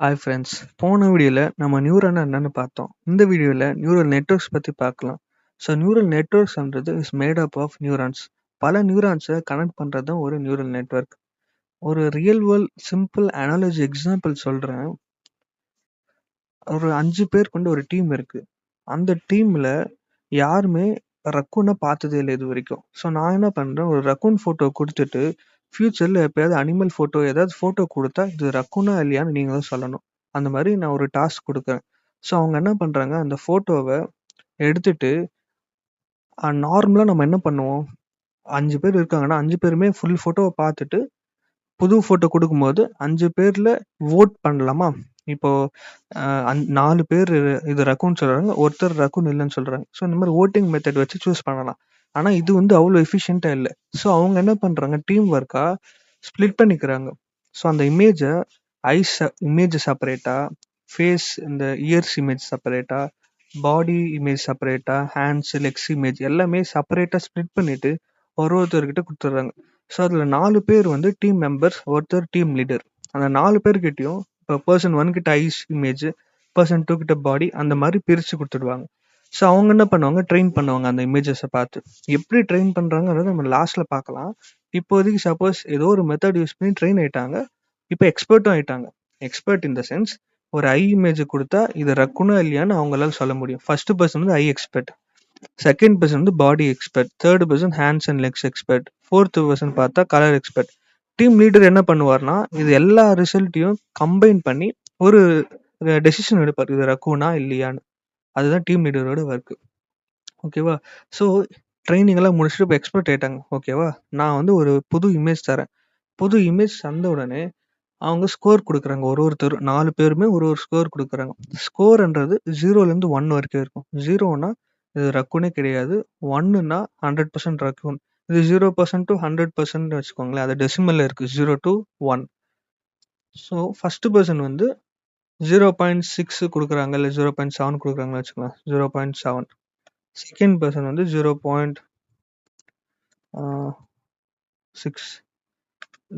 Hi friends. போன வீடியோல நம்ம நியூரானா என்னன்னு பார்த்தோம். இந்த வீடியோல நியூரல் நெட்வொர்க்ஸ் பத்தி பார்க்கலாம். ஸோ நியூரல் நெட்வொர்க்ஸ்ன்றது is made up of neurons. பல நியூரான்ஸை கனெக்ட் பண்ணுறது தான் ஒரு நியூரல் நெட்வொர்க். ஒரு real world simple analogy example சொல்கிறேன். ஒரு 5 பேர் கொண்ட ஒரு டீம் இருக்கு. அந்த டீமில் யாருமே ரக்கூனை பார்த்ததே இல்லை இது வரைக்கும். ஸோ நான் என்ன பண்ணுறேன், ஒரு ரக்கூன் ஃபோட்டோ கொடுத்துட்டு ஃப்யூச்சரில் எப்போயாவது அனிமல் ஃபோட்டோ ஏதாவது ஃபோட்டோ கொடுத்தா இது ரக்கூனா இல்லையான்னு நீங்கள் தான் சொல்லணும். அந்த மாதிரி நான் ஒரு டாஸ்க் கொடுக்குறேன். ஸோ அவங்க என்ன பண்ணுறாங்க, அந்த ஃபோட்டோவை எடுத்துட்டு நார்மலாக நம்ம என்ன பண்ணுவோம், 5 பேர் இருக்காங்கன்னா 5 பேருமே ஃபுல் ஃபோட்டோவை பார்த்துட்டு புது ஃபோட்டோ கொடுக்கும்போது 5 பேரில் வோட் பண்ணலாமா? இப்போ 4 பேர் இது ரக்கூன் சொல்கிறாங்க, ஒருத்தர் ரக்கூன் இல்லைன்னு சொல்கிறாங்க. ஸோ இந்த மாதிரி ஓட்டிங் மெத்தட் வச்சு சூஸ் பண்ணலாம். ஆனால் இது அவ்வளோ எஃபிஷியண்ட்டாக இல்லை. ஸோ அவங்க என்ன பண்ணுறாங்க, டீம் ஒர்க்காக ஸ்ப்ளிட் பண்ணிக்கிறாங்க. ஸோ அந்த இமேஜை ஐஸ் இமேஜ் செப்பரேட்டாக, ஃபேஸ் இந்த இயர்ஸ் இமேஜ் செப்பரேட்டாக, பாடி இமேஜ் செப்பரேட்டாக, ஹேண்ட்ஸ் லெக்ஸ் இமேஜ் எல்லாமே செப்பரேட்டாக ஸ்ப்ளிட் பண்ணிவிட்டு ஒருத்தர்கிட்ட கொடுத்துட்றாங்க. ஸோ அதில் 4 பேர் டீம் மெம்பர்ஸ், ஒருத்தர் டீம் லீடர். அந்த 4 பேர்கிட்டையும் இப்போ பர்சன் 1 கிட்ட ஐஸ் இமேஜ், பர்சன் 2 கிட்ட பாடி, அந்த மாதிரி பிரித்து கொடுத்துடுவாங்க. ஸோ அவங்க என்ன பண்ணுவாங்க, ட்ரெயின் பண்ணுவாங்க அந்த இமேஜஸை பார்த்து. எப்படி ட்ரெயின் பண்ணுறாங்கன்றத நம்ம லாஸ்ட்டில் பார்க்கலாம். இப்போதைக்கு சப்போஸ் ஏதோ ஒரு மெத்தட் யூஸ் பண்ணி ட்ரெயின் ஆகிட்டாங்க, இப்போ எக்ஸ்பர்ட்டும் ஆகிட்டாங்க. எக்ஸ்பர்ட் இன் த சென்ஸ், ஒரு ஐ இமேஜ் கொடுத்தா இது ரக்குனா இல்லையான்னு அவங்களால சொல்ல முடியும். First person eye expert, second person body expert, third person hands and legs expert, fourth person பார்த்தா கலர் எக்ஸ்பர்ட். டீம் லீடர் என்ன பண்ணுவார்னா, இது எல்லா ரிசல்ட்டையும் கம்பைன் பண்ணி ஒரு டெசிஷன் எடுப்பார், இது ரக்கூனா இல்லையான்னு. அதுதான் டீம் லீடரோட ஒர்க்கு. ஓகேவா? ஸோ ட்ரைனிங் எல்லாம் முடிச்சுட்டு இப்போ எக்ஸ்பர்ட் ஆயிட்டாங்க. ஓகேவா? நான் ஒரு புது இமேஜ் தரேன். புது இமேஜ் தந்த உடனே அவங்க ஸ்கோர் கொடுக்குறாங்க. ஒருத்தர் 4 பேருமே ஒரு ஸ்கோர் கொடுக்குறாங்க. ஸ்கோர்ன்றது 0லேருந்து 1 வரைக்கும் இருக்கும். 0னா இது ரக்கூனே கிடையாது, 1னா 100% ரக்கூன். இது 0% to 100% வச்சுக்கோங்களேன். அது டெசிமல்ல இருக்கு, 0 to 1. ஸோ ஃபர்ஸ்ட் பர்சன் 0.6 கொடுக்குறாங்க, இல்லை 0.7 கொடுக்குறாங்கன்னு வச்சுக்கலாம். 0.7. Second person 0.6,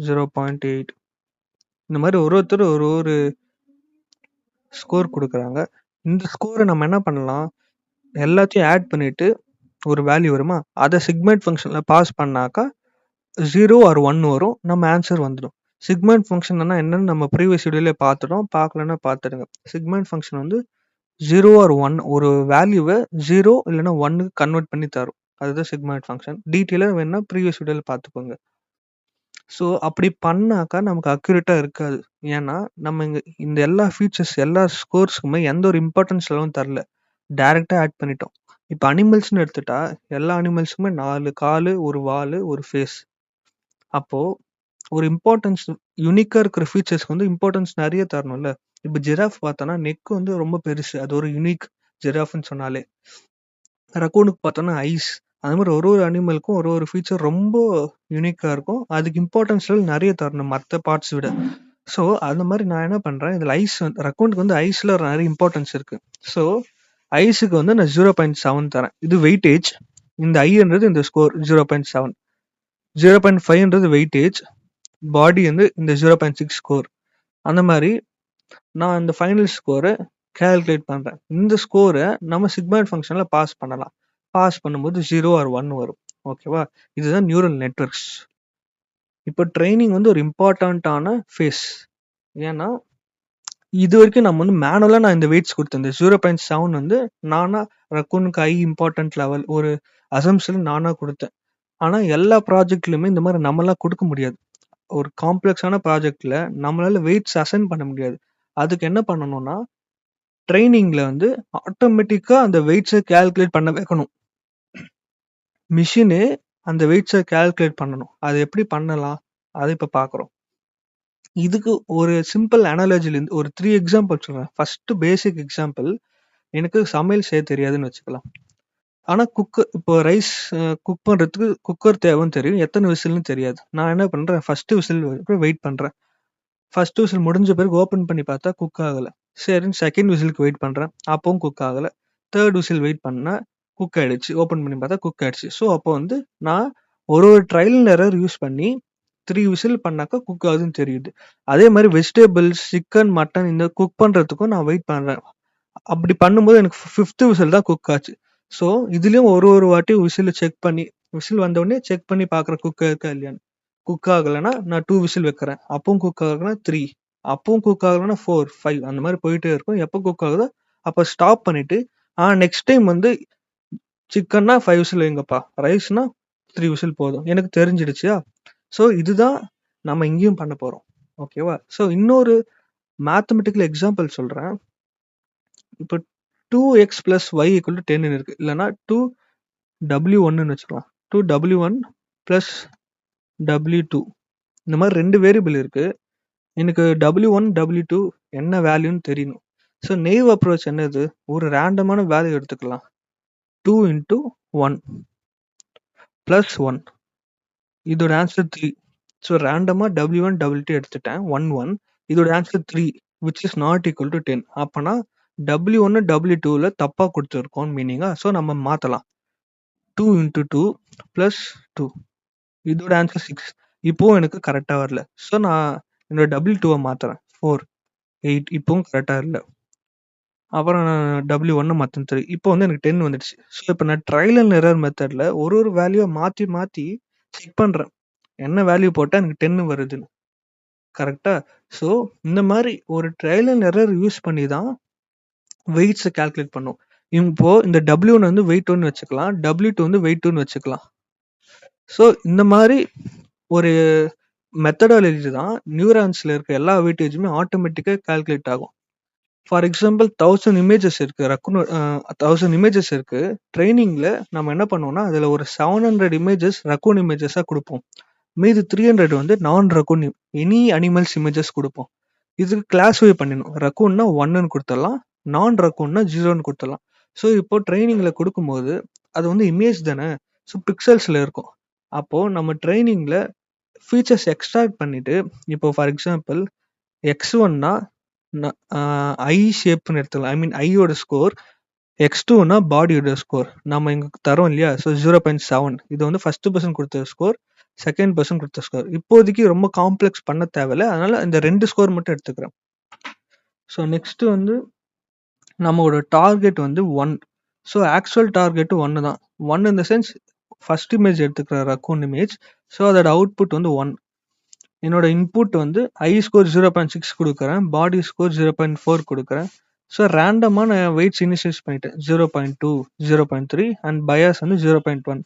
0.8. இந்த மாதிரி ஒருத்தர் ஒரு ஸ்கோர் கொடுக்குறாங்க. இந்த ஸ்கோரை நம்ம என்ன பண்ணலாம், எல்லாத்தையும் ஆட் பண்ணிட்டு ஒரு வேல்யூ வருமா, அதை சிக்மெண்ட் ஃபங்க்ஷனில் பாஸ் பண்ணாக்கா 0 ஆர் 1 வரும், நம்ம ஆன்சர் வந்துடும். சிக்மெண்ட் ஃபங்க்ஷன் என்னன்னு நம்ம ப்ரீவியஸ் வீடியோலே பார்த்துட்டோம். பார்க்கலன்னா பார்த்துடுங்க. சிக்மெண்ட் ஃபங்க்ஷன் 0 ஆர் 1 ஒரு வேல்யூவை 0 இல்லைன்னா 1க்கு கன்வெர்ட் பண்ணி தரும். அதுதான் சிக்மெண்ட் ஃபங்க்ஷன். டீட்டெயிலாக வேணுன்னா ப்ரீவியஸ் வீடியோவில் பார்த்துக்கோங்க. ஸோ அப்படி பண்ணாக்கா நமக்கு அக்யூரேட்டாக இருக்காது. ஏன்னா நம்ம இந்த எல்லா ஃபீச்சர்ஸ் எல்லா ஸ்கோர்ஸ்க்குமே எந்த ஒரு இம்பார்ட்டன்ஸ் லெவலும் தரல, டைரெக்டாக ஆட் பண்ணிட்டோம். இப்போ அனிமல்ஸ்னு எடுத்துட்டா எல்லா அனிமல்ஸுக்குமே 4 காலு, ஒரு வாலு, ஒரு ஃபேஸ். அப்போது ஒரு இம்பார்ட்டன்ஸ் யூனிக்காக இருக்கிற ஃபீச்சர்ஸ்க்கு இம்பார்ட்டன்ஸ் நிறைய தரணும்ல. இப்போ ஜிராஃப் பார்த்தோன்னா நெக் ரொம்ப பெருசு, அது ஒரு யூனிக் ஜிராஃப்னு சொன்னாலே. ரக்கூனுக்கு பார்த்தோன்னா ஐஸ். அது மாதிரி ஒரு அனிமலுக்கும் ஒரு ஃபீச்சர் ரொம்ப யூனிக்காக இருக்கும். அதுக்கு இம்பார்ட்டன்ஸ் லெவல் நிறைய தரணும் மற்ற பார்ட்ஸ் விட. ஸோ அந்த மாதிரி நான் என்ன பண்ணுறேன், இதில் ஐஸ் ரக்கூனுக்கு ஐஸில் நிறைய இம்பார்ட்டன்ஸ் இருக்குது. ஸோ ஐஸுக்கு நான் 0.7 தரேன். இது வெயிட்டேஜ். இந்த ஐன்றது இந்த ஸ்கோர் 0.7. 0.5ன்றது வெயிட்டேஜ். பாடி இந்த 0.6 ஸ்கோர். அந்த மாதிரி நான் இந்த ஃபைனல் ஸ்கோரை கால்குலேட் பண்ணுறேன். இந்த ஸ்கோரை நம்ம சிக்மெண்ட் ஃபங்க்ஷனில் பாஸ் பண்ணலாம். பாஸ் பண்ணும்போது 0 ஆர் 1 வரும். ஓகேவா? இதுதான் நியூரல் நெட்வொர்க்ஸ். இப்போ ட்ரைனிங் ஒரு இம்பார்ட்டண்ட்டான ஃபேஸ். ஏன்னா இது வரைக்கும் நம்ம மேனுவலாக நான் இந்த வெயிட்ஸ் கொடுத்தேன். இந்த 0.7 நானா ரக்கூனுக்கு ஐ இம்பார்ட்டன்ட் லெவல் ஒரு அசம்ஷன் நானாக கொடுத்தேன். ஆனால் எல்லா ப்ராஜெக்ட்லையுமே இந்த மாதிரி நம்மளாம் கொடுக்க முடியாது. ஒரு காம்ப்ளெக்ஸான ப்ராஜெக்டில் நம்மளால வெயிட்ஸ் அசைன் பண்ண முடியாது. அதுக்கு என்ன பண்ணணும்னா, ட்ரைனிங்கில் ஆட்டோமேட்டிக்காக அந்த வெயிட்ஸை கால்குலேட் பண்ண வைக்கணும். மிஷினு அந்த வெயிட்ஸை கால்குலேட் பண்ணணும். அது எப்படி பண்ணலாம், அதை இப்போ பார்க்குறோம். இதுக்கு ஒரு சிம்பிள் அனாலஜிலேருந்து ஒரு 3 எக்ஸாம்பிள் சொல்கிறேன். ஃபஸ்ட்டு பேசிக் எக்ஸாம்பிள், எனக்கு சமையல் செய்ய தெரியாதுன்னு வச்சுக்கலாம். ஆனால் இப்போ ரைஸ் குக் பண்ணுறதுக்கு குக்கர் தேவைன்னு தெரியும், எத்தனை விசில்னு தெரியாது. நான் என்ன பண்ணுறேன், ஃபஸ்ட்டு விசில் வெயிட் பண்ணுறேன். ஃபர்ஸ்ட் விசில் முடிஞ்ச பிறகு ஓப்பன் பண்ணி பார்த்தா குக் ஆகலை. சரின்னு செகண்ட் விசிலுக்கு வெயிட் பண்ணுறேன், அப்பவும் குக் ஆகலை. தேர்ட் விசில் வெயிட் பண்ணால் குக் ஆகிடுச்சு, ஓப்பன் பண்ணி பார்த்தா குக் ஆகிடுச்சு. ஸோ அப்போ நான் ஒரு ட்ரையல் அண்ட் எரர் யூஸ் பண்ணி 3 விசில் பண்ணாக்கா குக் ஆகுதுன்னு தெரியுது. அதே மாதிரி வெஜிடபிள்ஸ், சிக்கன், மட்டன் இந்த குக் பண்றதுக்கும் நான் வெயிட் பண்றேன். அப்படி பண்ணும்போது எனக்கு 5th விசில் தான் குக் ஆச்சு. ஸோ இதுலயும் ஒரு வாட்டி விசில் செக் பண்ணி, விசில் வந்த உடனே செக் பண்ணி பார்க்குறேன் குக் இருக்கா இல்லையான்னு. குக் ஆகலைன்னா நான் 2 விசில் வைக்கிறேன். அப்பவும் குக் ஆகலைன்னா 3, அப்பவும் குக் ஆகலைன்னா 4, 5 அந்த மாதிரி போயிட்டே இருக்கும். எப்போ குக் ஆகுதோ அப்போ ஸ்டாப் பண்ணிட்டு நெக்ஸ்ட் டைம் வந்து சிக்கன்னா 5 விசில் வைங்கப்பா, ரைஸ்னா 3 விசில் போதும், எனக்கு தெரிஞ்சிடுச்சா. ஸோ இதுதான் நம்ம இங்கேயும் பண்ண போறோம். ஓகேவா? ஸோ இன்னொரு மேத்தமெட்டிக்கல் எக்ஸாம்பிள் சொல்றேன். இப்போ 2x plus y equal to 10 இருக்கு. இல்லைன்னா 2w1 வச்சுக்கலாம். 2w1 plus w2 இந்த மாதிரி 2 வேரியபிள் இருக்கு. எனக்கு w1 w2 என்ன வேல்யூன்னு தெரியணும். ஸோ நெய்வ் அப்ரோச் என்னது, ஒரு ரேண்டமான வேல்யூ எடுத்துக்கலாம். 2 into 1 plus 1, இதோட ஆன்சர் 3. ஸோ ரேண்டமா w1 w2 எடுத்துட்டேன். 1 1, இதோட answer 3 which is not equal to 10. அப்பனா w1 w2ல தப்பா கொடுத்துருக்கோம் மீனிங்கா. ஸோ நம்ம மாத்தலாம். 2 into 2 plus 2, இதோட ஆன்சர் 6. இப்போவும் எனக்கு கரெக்டா வரல. ஸோ நான் என்னோட w2 மாத்துறேன். 4 8, இப்பவும் கரெக்டா இல்லை. அப்புறம் w1 மாத்தேன் 3. இப்போ வந்து எனக்கு 10 வந்துடுச்சு. ஸோ இப்போ நான் ட்ரையல் அண்ட் எரர் மெத்தட்ல ஒரு வேல்யூவை மாத்தி செக் பண்றேன். என்ன வேல்யூ போட்டா எனக்கு 10 வருதுன்னு. கரெக்டா? ஸோ இந்த மாதிரி ஒரு ட்ரையல் அண்ட் எரர் யூஸ் பண்ணி தான் வெயிட்ஸை கால்குலேட் பண்ணும். இப்போ இந்த w1 வந்து வெயிட் 1 வச்சுக்கலாம், w2 வந்து வெயிட் 2 வச்சுக்கலாம். ஸோ இந்த மாதிரி ஒரு மெத்தடாலஜி தான் நியூரான்ஸ்ல இருக்க எல்லா வெயிட்டேஜுமே ஆட்டோமேட்டிக்கா கால்குலேட் ஆகும். ஃபார் எக்ஸாம்பிள் 1000 இமேஜஸ் இருக்கு, 1000 இமேஜஸ் இருக்கு. ட்ரைனிங்ல நம்ம என்ன பண்ணுவோம்னா அதுல ஒரு 700 இமேஜஸ் ரக்கூன் இமேஜஸா கொடுப்போம். மீது 300 வந்து நான் ரக்கூன் எனி அனிமல்ஸ் இமேஜஸ் கொடுப்போம். இதுக்கு கிளாஸிஃபை பண்ணிடணும். ரக்கூன்னா 1ன்னு கொடுத்துடலாம், நான் ரக்கூன்னா 0ன்னு கொடுத்துடலாம். ஸோ இப்போ ட்ரைனிங்ல கொடுக்கும்போது அது வந்து இமேஜ் தானே, ஸோ பிக்சல்ஸ்ல இருக்கும். அப்போ நம்ம ட்ரைனிங்ல ஃபீச்சர்ஸ் எக்ஸ்ட்ராக்ட் பண்ணிட்டு, இப்போ ஃபார் எக்ஸாம்பிள் x1னா ஐ ஷேப்னு எடுத்துக்கலாம். ஐ மீன் ஐயோட ஸ்கோர். x2னா பாடியோட ஸ்கோர் நம்ம இங்க தரோம் இல்லையா. ஸோ 0.7 இது வந்து ஃபர்ஸ்ட் பர்சன் கொடுத்த ஸ்கோர், செகண்ட் பர்சன் கொடுத்த ஸ்கோர். இப்போதைக்கு ரொம்ப காம்ப்ளெக்ஸ் பண்ண தேவையில்ல, அதனால இந்த 2 ஸ்கோர் மட்டும் எடுத்துக்கிறேன். ஸோ நெக்ஸ்ட் வந்து நம்மளோட டார்கெட் வந்து 1. ஸோ ஆக்சுவல் டார்கெட் 1 தான். 1 இந்த சென்ஸ் ஃபர்ஸ்ட் இமேஜ் எடுத்துக்கிற ரக்கூன் இமேஜ். ஸோ அதோட அவுட்புட் வந்து 1. என்னோட இன்புட் வந்து ஐ ஸ்கோர் 0.6 கொடுக்குறேன், பாடி ஸ்கோர் 0.4 கொடுக்குறேன். ஸோ ரேண்டமாக நான் வெயிட்ஸ் இனிஷியலைஸ் பண்ணிட்டேன். 0.2, 0.3 அண்ட் பயாஸ் வந்து 0.1.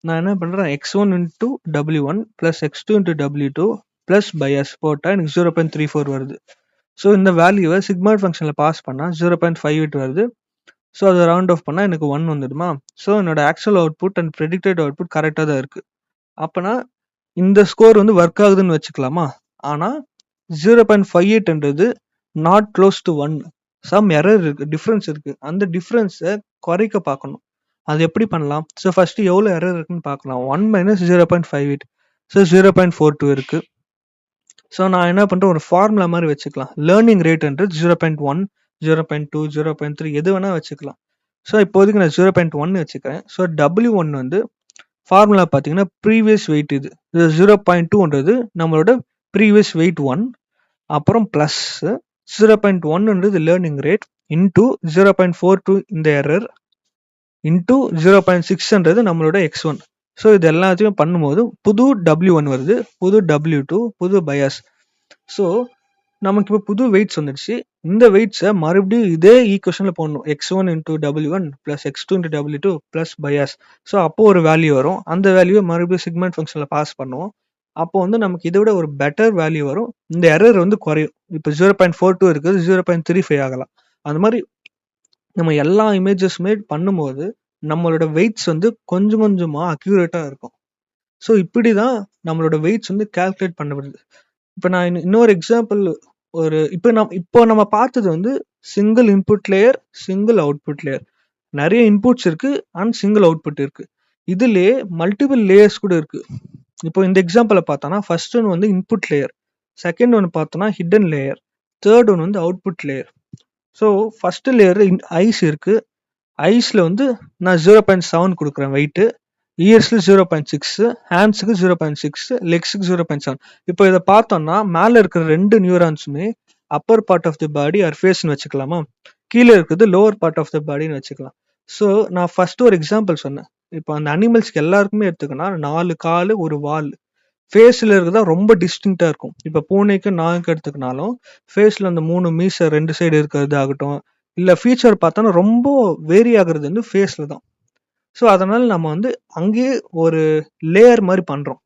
நான் என்ன பண்ணுறேன், x1 into w1 plus x2 into w2 plus bias போட்டால் எனக்கு 0.34 வருது. ஸோ இந்த வேல்யூவை சிக்மாய்ட் ஃபங்க்ஷனில் பாஸ் பண்ணால் 0.58 வருது. ஸோ அதை ரவுண்ட் ஆஃப் பண்ணால் எனக்கு 1 வந்துடுமா. ஸோ என்னோட actual output and predicted output கரெக்டாக தான் இருக்குது. அப்போனா இந்த ஸ்கோர் வந்து ஒர்க் ஆகுதுன்னு வச்சுக்கலாமா. ஆனால் 0.58ன்றது not close to 1, some error இருக்கு, டிஃப்ரென்ஸ் இருக்கு. அந்த டிஃப்ரென்ஸை குறைக்க பார்க்கணும். அது எப்படி பண்ணலாம்? ஸோ ஃபர்ஸ்ட் எவ்வளோ எரர் இருக்குன்னு பார்க்கலாம். 1 - 0.58, ஸோ 0.42 இருக்கு. ஸோ நான் என்ன பண்ணுறேன், ஒரு ஃபார்முலா மாதிரி வச்சுக்கலாம். லேர்னிங் ரேட்ன்றது 0.1, 0.2, 0.3 எது வேணால் வச்சுக்கலாம். ஸோ இப்போதைக்கு நான் 0.1 வச்சுக்கிறேன். ஸோ w1 வந்து ஃபார்முலா பார்த்தீங்கன்னா ப்ரீவியஸ் வெயிட், இது 0.2ன்றது நம்மளோட ப்ரீவியஸ் வெயிட் 1, அப்புறம் ப்ளஸ் 0.1ன்றது லேர்னிங் ரேட், இன்டூ 0.42 இந்த எரர், இன்டூ 0.6ன்றது நம்மளோட x1. ஸோ இது எல்லாத்தையும் பண்ணும்போது புது w1 வருது, புது w2, புது பயாஸ். ஸோ நமக்கு இப்போ புது வெயிட்ஸ் வந்துடுச்சு. இந்த வெயிட்ஸை மறுபடியும் இதே ஈக்குவேஷனில் போடணும். x1 into w1 plus x2 into w2 plus bias. So அப்போ ஒரு வேல்யூ வரும். அந்த வேல்யூவை மறுபடியும் சிக்மெண்ட் ஃபங்க்ஷனில் பாஸ் பண்ணுவோம். அப்போ வந்து நமக்கு இதை விட ஒரு பெட்டர் வேல்யூ வரும். இந்த எரர் வந்து குறையும். இப்போ 0.42 இருக்குது, 0.35 ஆகலாம். அந்த மாதிரி நம்ம எல்லா இமேஜஸ்மே பண்ணும்போது நம்மளோட வெயிட்ஸ் வந்து கொஞ்சம் கொஞ்சமாக அக்யூரேட்டாக இருக்கும். ஸோ இப்படி தான் நம்மளோட வெயிட்ஸ் வந்து கால்குலேட் பண்ணப்படுது. இப்போ நான் இன்னொரு எக்ஸாம்பிள் இப்போ நம்ம பார்த்தது வந்து single input layer, single output layer. நிறைய இன்புட்ஸ் இருக்கு அண்ட் சிங்கிள் அவுட்புட் இருக்கு. இதுலேயே மல்டிபிள் லேயர்ஸ் கூட இருக்கு. இப்போ இந்த எக்ஸாம்பிளை பார்த்தோன்னா ஃபர்ஸ்ட் ஒன் வந்து இன்புட் லேயர், செகண்ட் ஒன் பார்த்தோன்னா ஹிடன் லேயர், தேர்ட் ஒன் வந்து output layer. So first layer eyes இருக்கு. ஐஸில் வந்து நான் 0.7 கொடுக்குறேன் வெயிட்டு, இயர்ஸ்க்கு 0.6, ஹேண்ட்ஸுக்கு 0.6, லெக்ஸுக்கு 0.7. இப்போ இதை பார்த்தோம்னா மேலே இருக்கிற 2 நியூரான்ஸுமே upper part of the body are ஃபேஸ்னு வச்சுக்கலாமா, கீழே இருக்கிறது லோவர் பார்ட் ஆஃப் த பாடின்னு வச்சுக்கலாம். ஸோ நான் ஃபர்ஸ்ட் ஒரு எக்ஸாம்பிள் சொன்னேன். இப்போ அந்த அனிமல்ஸ்க்கு எல்லாருக்குமே எடுத்துக்கன்னா 4 கால் ஒரு வால், ஃபேஸில் இருக்கிறதா ரொம்ப டிஸ்டிங்க்டாக இருக்கும். இப்போ பூனைக்கு நாய்க்கு எடுத்துக்கினாலும் ஃபேஸில் அந்த 3 மீசை 2 சைடு இருக்கிறது ஆகட்டும், இல்லை ஃபீச்சர் பார்த்தோன்னா ரொம்ப வேரி ஆகுறது வந்து ஃபேஸில் தான். ஸோ அதனால நம்ம வந்து அங்கேயே ஒரு லேயர் மாதிரி பண்ணுறோம்.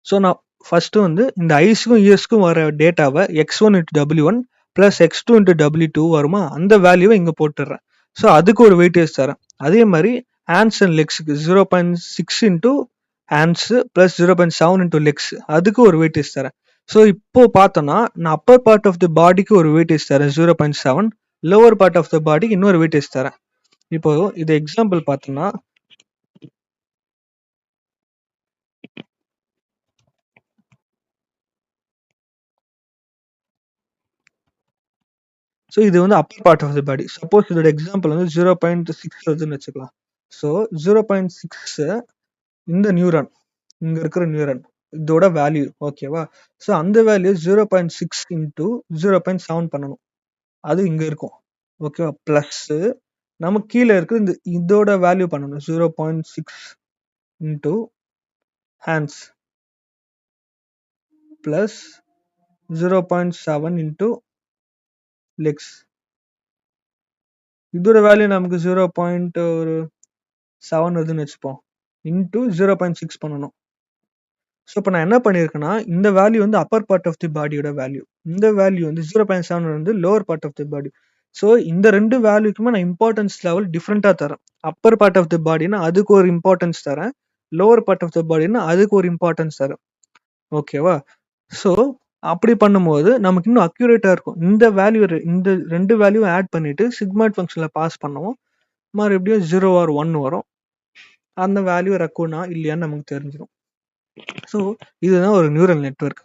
ஸோ நான் ஃபர்ஸ்ட் வந்து இந்த ஐஸ்க்கும் இயர்ஸ்க்கும் வர டேட்டாவை x1 into W1 plus x2 into W2 வருமா, அந்த வேல்யூவை இங்கே போட்டுடுறேன். ஸோ அதுக்கு ஒரு வெயிட்டேஜ் தரேன். அதே மாதிரி ஹேண்ட்ஸ் அண்ட் லெக்ஸுக்கு 0.6 into hands plus 0.7 into legs, அதுக்கு ஒரு வெயிட்டேஜ் தரேன். ஸோ இப்போ பார்த்தோன்னா நான் அப்பர் பார்ட் ஆஃப் தி பாடிக்கு ஒரு வெயிட்டேஜ் தரேன் 0.7, லோவர் பார்ட் ஆஃப் த பாடிக்கு இன்னொரு வெயிட்டேஜ் தரேன். இப்போ இது எக்ஸாம்பிள் பார்த்தோம்னா ஸோ இது வந்து upper part of the body. Suppose இதோட எக்ஸாம்பிள் வந்து 0.6 வருதுன்னு வச்சுக்கலாம். ஸோ 0.6 இந்த நியூரான், இங்க இருக்கிற நியூரான் இதோட வேல்யூ ஓகேவா. ஸோ அந்த வேல்யூ 0.6 இன்டூ 0.7 பண்ணணும், அது இங்க இருக்கும் ஓகேவா. பிளஸ் நமக்கு கீழே இருக்கு இந்த இதோட வேல்யூ பண்ணணும் 0.6 into hands plus 0.7 into legs, இதோட வேல்யூ நமக்கு 0.7 வருதுன்னு வச்சுப்போம், இன்டூ 0.6 பண்ணணும். ஸோ இப்போ நான் என்ன பண்ணியிருக்கேன்னா இந்த வேல்யூ வந்து அப்பர் பார்ட் ஆஃப் தி பாடியோட வேல்யூ, இந்த வேல்யூ வந்து 0.7 வந்து lower part of the body. So இந்த ரெண்டு வேல்யூக்குமே நான் இம்பார்ட்டன்ஸ் லெவல் டிஃப்ரெண்ட்டாக தரேன். அப்பர் பார்ட் ஆஃப் தி பாடினா அதுக்கு ஒரு இம்பார்ட்டன்ஸ் தரேன், லோவர் பார்ட் ஆஃப் தி பாடினா அதுக்கு ஒரு இம்பார்ட்டன்ஸ் தரேன் ஓகேவா. ஸோ அப்படி பண்ணும்போது நமக்கு இன்னும் அக்யூரேட்டாக இருக்கும். இந்த வேல்யூ இந்த ரெண்டு வேல்யூ ஆட் பண்ணிட்டு சிக்மாய்ட் ஃபங்க்ஷனில் பாஸ் பண்ணுவோம், மறுபடியும் 0 ஆர் 1 வரும். அந்த வேல்யூ ரக்கூனா இல்லையான்னு நமக்கு தெரிஞ்சிடும். ஸோ இதுதான் ஒரு நியூரல் நெட்வொர்க்.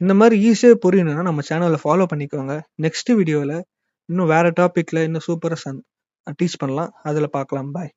இந்த மாதிரி ஈஸியாக புரியணும்னா நம்ம சேனலை ஃபாலோ பண்ணிக்கோங்க. நெக்ஸ்ட் வீடியோவில் இன்னும் வேற டாப்பிக்கில் இன்னும் சூப்பராக டீச் பண்ணலாம், அதில் பார்க்கலாம். பாய்.